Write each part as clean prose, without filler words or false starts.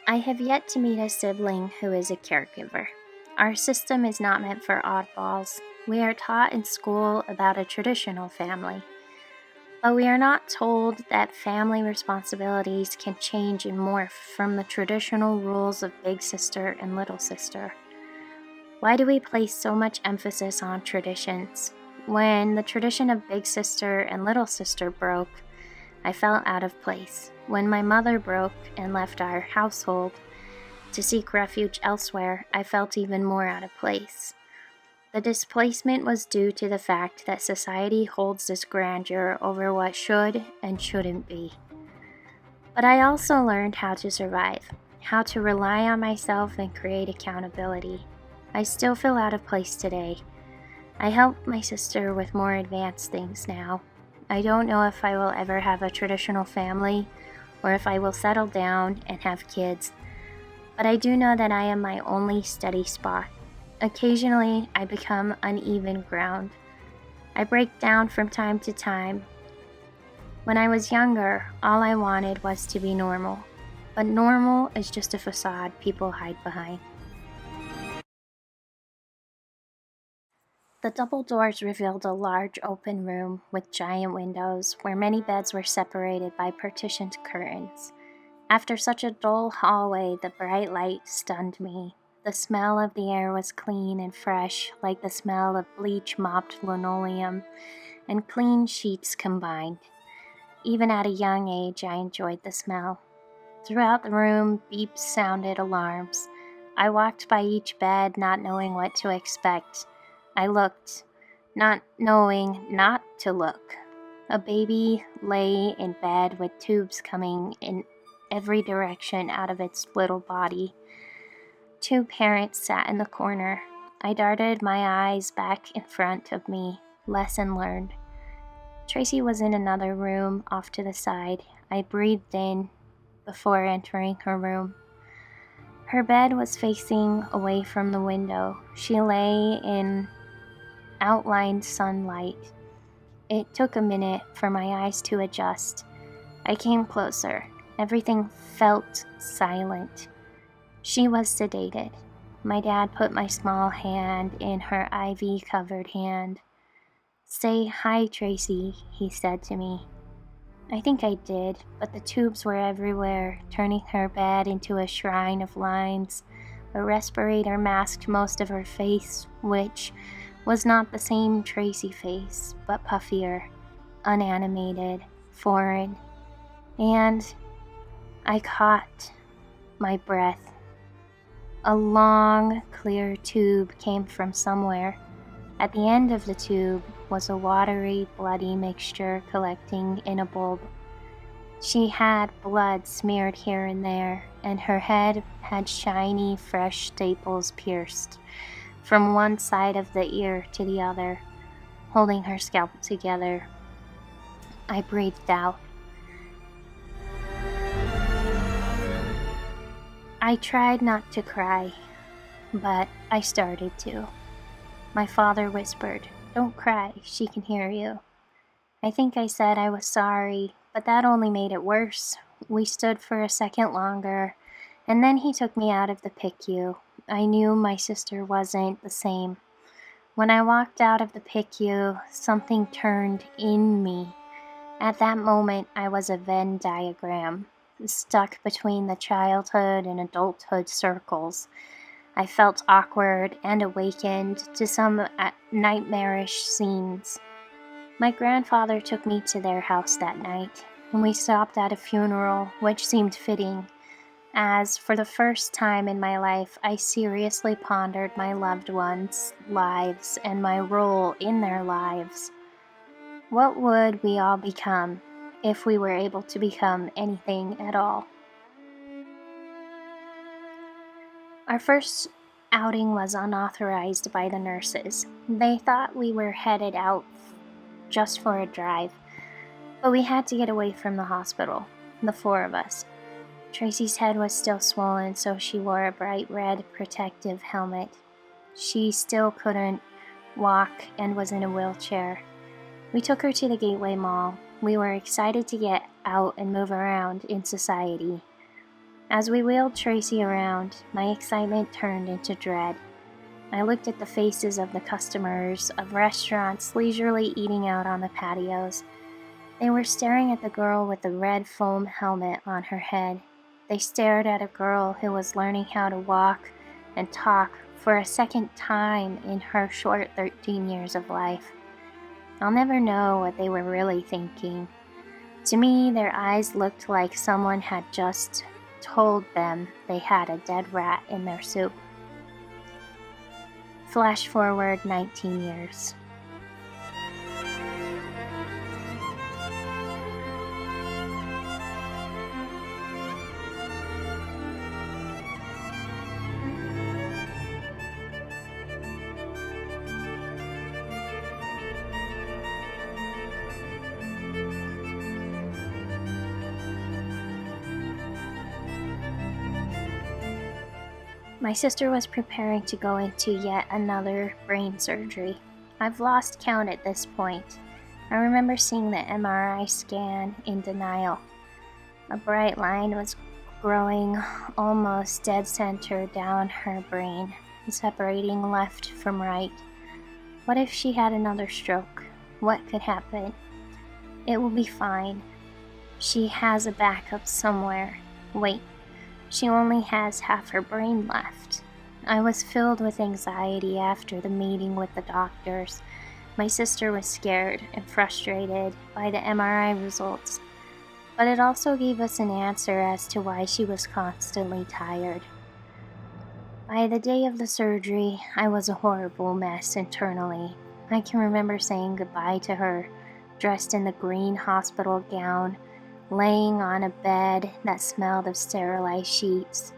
I have yet to meet a sibling who is a caregiver. Our system is not meant for oddballs. We are taught in school about a traditional family, but we are not told that family responsibilities can change and morph from the traditional rules of big sister and little sister. Why do we place so much emphasis on traditions? When the tradition of big sister and little sister broke, I felt out of place. When my mother broke and left our household to seek refuge elsewhere, I felt even more out of place. The displacement was due to the fact that society holds this grandeur over what should and shouldn't be. But I also learned how to survive, how to rely on myself and create accountability. I still feel out of place today. I help my sister with more advanced things now. I don't know if I will ever have a traditional family or if I will settle down and have kids, but I do know that I am my only steady spot. Occasionally, I become uneven ground. I break down from time to time. When I was younger, all I wanted was to be normal, but normal is just a facade people hide behind. The double doors revealed a large open room with giant windows where many beds were separated by partitioned curtains. After such a dull hallway, the bright light stunned me. The smell of the air was clean and fresh, like the smell of bleach-mopped linoleum and clean sheets combined. Even at a young age, I enjoyed the smell. Throughout the room, beeps sounded alarms. I walked by each bed, not knowing what to expect. I looked, not knowing not to look. A baby lay in bed with tubes coming in every direction out of its little body. Two parents sat in the corner. I darted my eyes back in front of me. Lesson learned. Tracy was in another room off to the side. I breathed in before entering her room. Her bed was facing away from the window. She lay in outlined sunlight. It took a minute for my eyes to adjust. I came closer. Everything felt silent. She was sedated. My dad put my small hand in her ivy-covered hand. "Say hi, Tracy," he said to me. I think I did, but the tubes were everywhere, turning her bed into a shrine of lines. A respirator masked most of her face, which was not the same Tracy face, but puffier, unanimated, foreign. And I caught my breath. A long, clear tube came from somewhere. At the end of the tube was a watery, bloody mixture collecting in a bulb. She had blood smeared here and there, and her head had shiny, fresh staples pierced from one side of the ear to the other, holding her scalp together. I breathed out. I tried not to cry, but I started to. My father whispered, "Don't cry, she can hear you." I think I said I was sorry, but that only made it worse. We stood for a second longer, and then he took me out of the PICU. I knew my sister wasn't the same. When I walked out of the PICU, something turned in me. At that moment, I was a Venn diagram, stuck between the childhood and adulthood circles. I felt awkward and awakened to some nightmarish scenes. My grandfather took me to their house that night, and we stopped at a funeral, which seemed fitting, as for the first time in my life, I seriously pondered my loved ones' lives and my role in their lives. What would we all become if we were able to become anything at all? Our first outing was unauthorized by the nurses. They thought we were headed out just for a drive, but we had to get away from the hospital, the four of us. Tracy's head was still swollen, so she wore a bright red protective helmet. She still couldn't walk and was in a wheelchair. We took her to the Gateway Mall. We were excited to get out and move around in society. As we wheeled Tracy around, my excitement turned into dread. I looked at the faces of the customers of restaurants leisurely eating out on the patios. They were staring at the girl with the red foam helmet on her head. They stared at a girl who was learning how to walk and talk for a second time in her short 13 years of life. I'll never know what they were really thinking. To me, their eyes looked like someone had just told them they had a dead rat in their soup. Flash forward 19 years. My sister was preparing to go into yet another brain surgery. I've lost count at this point. I remember seeing the MRI scan in denial. A bright line was growing almost dead center down her brain, separating left from right. What if she had another stroke? What could happen? It will be fine. She has a backup somewhere. Wait. She only has half her brain left. I was filled with anxiety after the meeting with the doctors. My sister was scared and frustrated by the MRI results, but it also gave us an answer as to why she was constantly tired. By the day of the surgery, I was a horrible mess internally. I can remember saying goodbye to her, dressed in the green hospital gown, laying on a bed that smelled of sterilized sheets,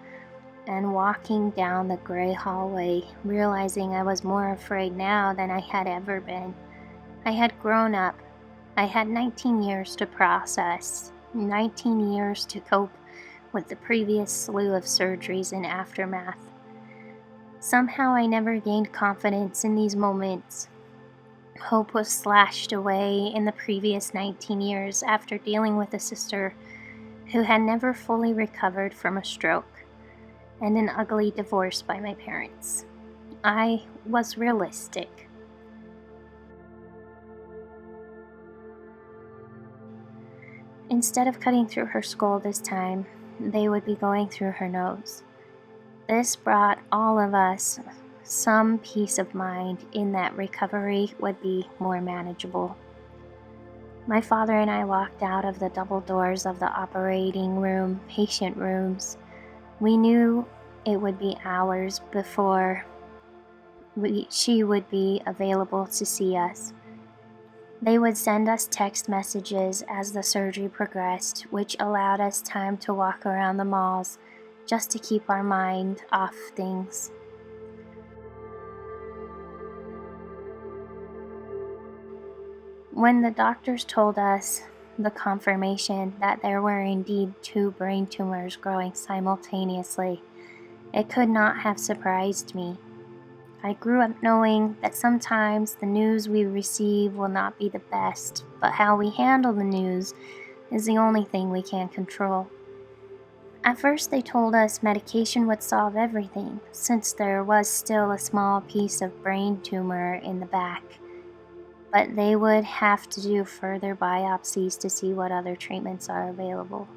and walking down the gray hallway, realizing I was more afraid now than I had ever been. I had grown up. I had 19 years to process, 19 years to cope with the previous slew of surgeries and aftermath. Somehow I never gained confidence in these moments. Hope was slashed away in the previous 19 years after dealing with a sister who had never fully recovered from a stroke and an ugly divorce by my parents. I was realistic. Instead of cutting through her skull this time, they would be going through her nose. This brought all of us some peace of mind in that recovery would be more manageable. My father and I walked out of the double doors of the operating room, patient rooms. We knew it would be hours before she would be available to see us. They would send us text messages as the surgery progressed, which allowed us time to walk around the malls just to keep our mind off things. When the doctors told us the confirmation that there were indeed 2 brain tumors growing simultaneously, it could not have surprised me. I grew up knowing that sometimes the news we receive will not be the best, but how we handle the news is the only thing we can control. At first they told us medication would solve everything, since there was still a small piece of brain tumor in the back. But they would have to do further biopsies to see what other treatments are available.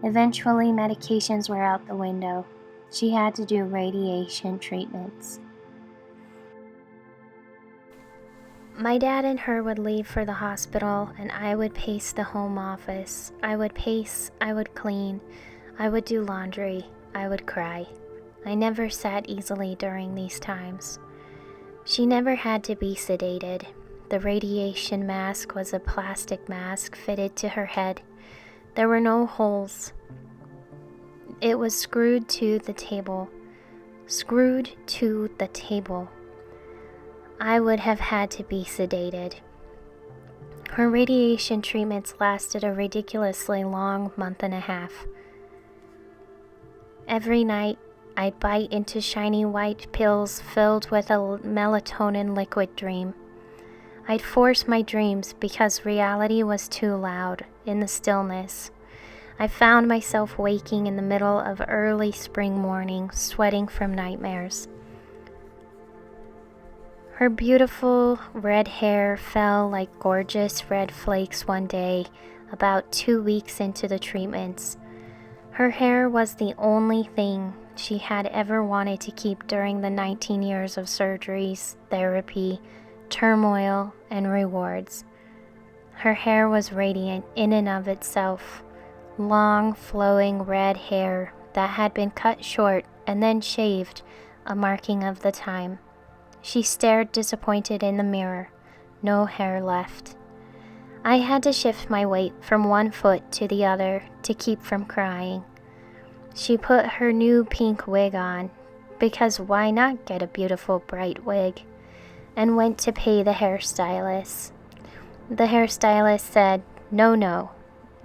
Eventually, medications were out the window. She had to do radiation treatments. My dad and her would leave for the hospital, and I would pace the home office. I would pace, I would clean, I would do laundry, I would cry. I never sat easily during these times. She never had to be sedated. The radiation mask was a plastic mask fitted to her head. There were no holes. It was screwed to the table. Screwed to the table. I would have had to be sedated. Her radiation treatments lasted a ridiculously long month and a half. Every night, I'd bite into shiny white pills filled with a melatonin liquid dream. I'd force my dreams because reality was too loud in the stillness. I found myself waking in the middle of early spring morning, sweating from nightmares. Her beautiful red hair fell like gorgeous red flakes one day, about 2 weeks into the treatments. Her hair was the only thing she had ever wanted to keep during the 19 years of surgeries, therapy, turmoil, and rewards. Her hair was radiant in and of itself, long, flowing red hair that had been cut short and then shaved, a marking of the time. She stared disappointed in the mirror, no hair left. I had to shift my weight from one foot to the other to keep from crying. She put her new pink wig on, because why not get a beautiful bright wig, and went to pay the hairstylist. The hairstylist said, "No,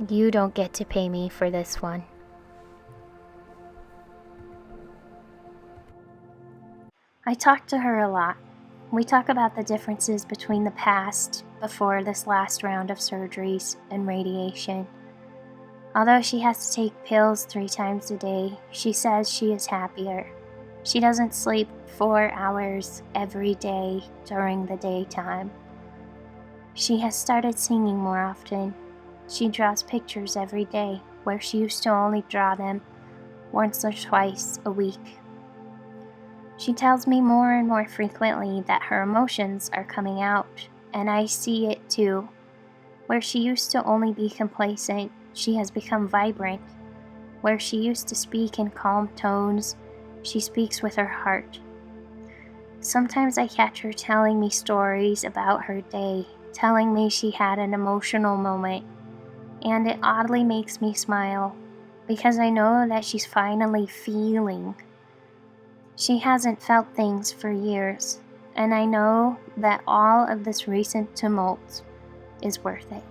you don't get to pay me for this one." I talk to her a lot. We talk about the differences between the past, before this last round of surgeries, and radiation. Although she has to take pills 3 times a day, she says she is happier. She doesn't sleep 4 hours every day during the daytime. She has started singing more often. She draws pictures every day, where she used to only draw them once or twice a week. She tells me more and more frequently that her emotions are coming out, and I see it too. Where she used to only be complacent, she has become vibrant. Where she used to speak in calm tones, she speaks with her heart. Sometimes I catch her telling me stories about her day, telling me she had an emotional moment, and it oddly makes me smile, because I know that she's finally feeling. She hasn't felt things for years, and I know that all of this recent tumult is worth it.